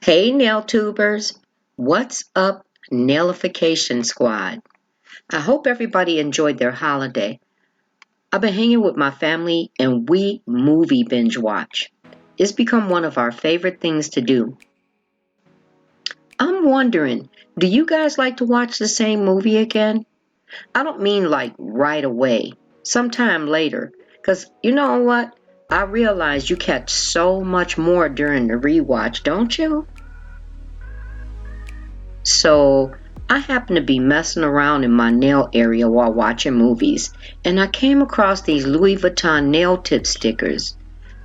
Hey NailTubers, what's up Nailification Squad? I hope everybody enjoyed their holiday. I've been hanging with my family and we movie binge watch. It's become one of our favorite things to do. I'm wondering, do you guys like to watch the same movie again? I don't mean like right away, sometime later, because you know what? I realize you catch so much more during the rewatch, don't you? So I happened to be messing around in my nail area while watching movies, and I came across these Louis Vuitton nail tip stickers.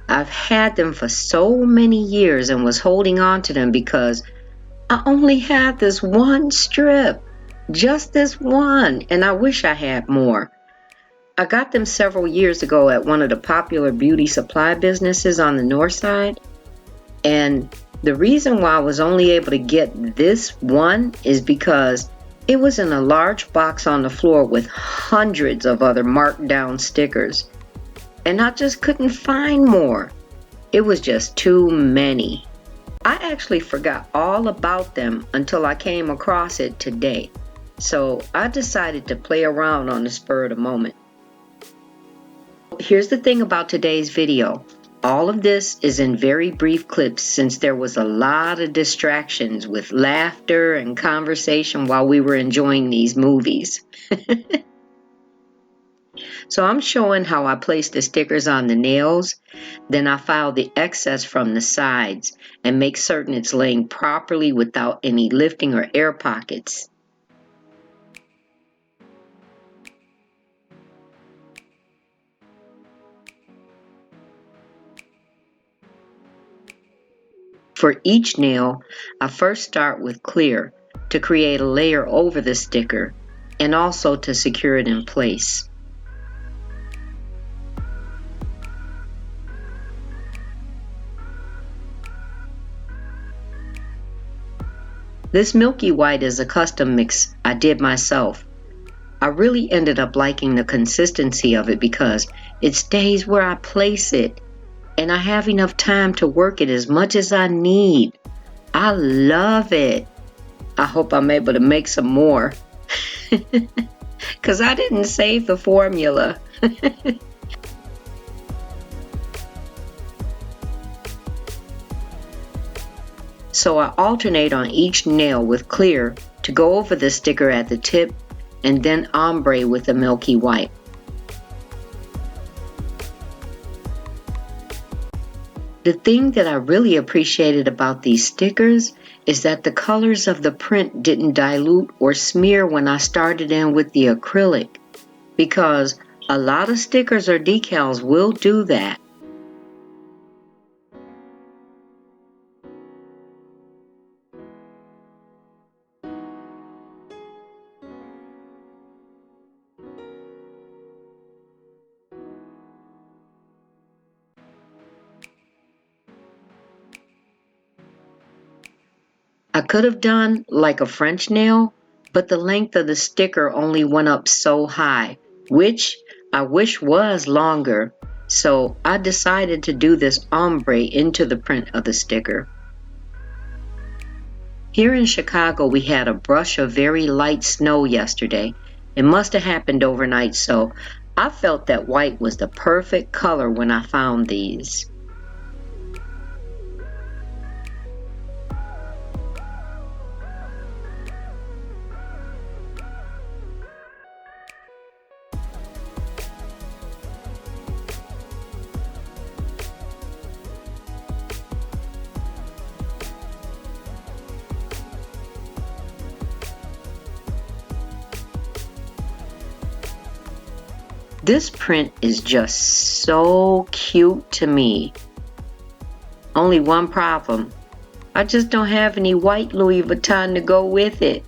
I've had them for so many years and was holding on to them because I only had this one strip, just this one, and I wish I had more. I got them several years ago at one of the popular beauty supply businesses on the north side, and the reason why I was only able to get this one is because it was in a large box on the floor with hundreds of other marked down stickers. And I just couldn't find more. It was just too many. I actually forgot all about them until I came across it today. So I decided to play around on the spur of the moment. Here's the thing about today's video. All of this is in very brief clips since there was a lot of distractions with laughter and conversation while we were enjoying these movies. So I'm showing how I place the stickers on the nails, then I file the excess from the sides and make certain it's laying properly without any lifting or air pockets. For each nail, I first start with clear to create a layer over the sticker and also to secure it in place. This milky white is a custom mix I did myself. I really ended up liking the consistency of it because it stays where I place it and I have enough time to work it as much as I need. I love it. I hope I'm able to make some more because I didn't save the formula. So I alternate on each nail with clear to go over the sticker at the tip and then ombre with the milky white. The thing that I really appreciated about these stickers is that the colors of the print didn't dilute or smear when I started in with the acrylic, because a lot of stickers or decals will do that. I could have done like a French nail, but the length of the sticker only went up so high, which I wish was longer, so I decided to do this ombre into the print of the sticker. Here in Chicago, we had a brush of very light snow yesterday. It must have happened overnight, so I felt that white was the perfect color when I found these. This print is just so cute to me. Only one problem. I just don't have any white Louis Vuitton to go with it.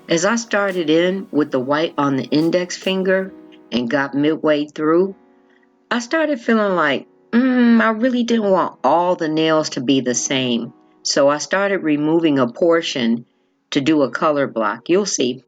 As I started in with the white on the index finger and got midway through, I started feeling like, I really didn't want all the nails to be the same. So I started removing a portion to do a color block. You'll see.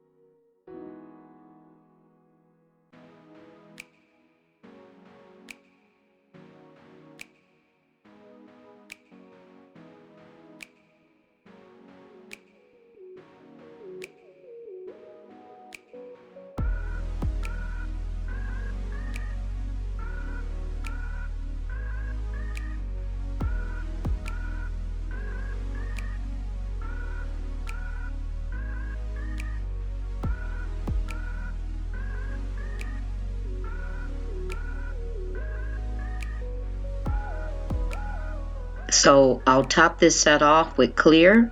So I'll top this set off with clear,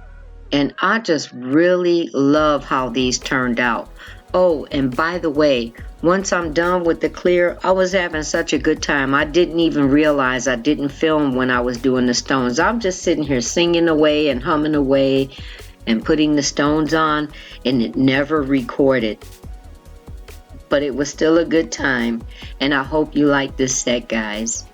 and I just really love how these turned out. Oh, and by the way, once I'm done with the clear, I was having such a good time. I didn't even realize I didn't film when I was doing the stones. I'm just sitting here singing away and humming away and putting the stones on, and it never recorded. But it was still a good time, and I hope you like this set, guys.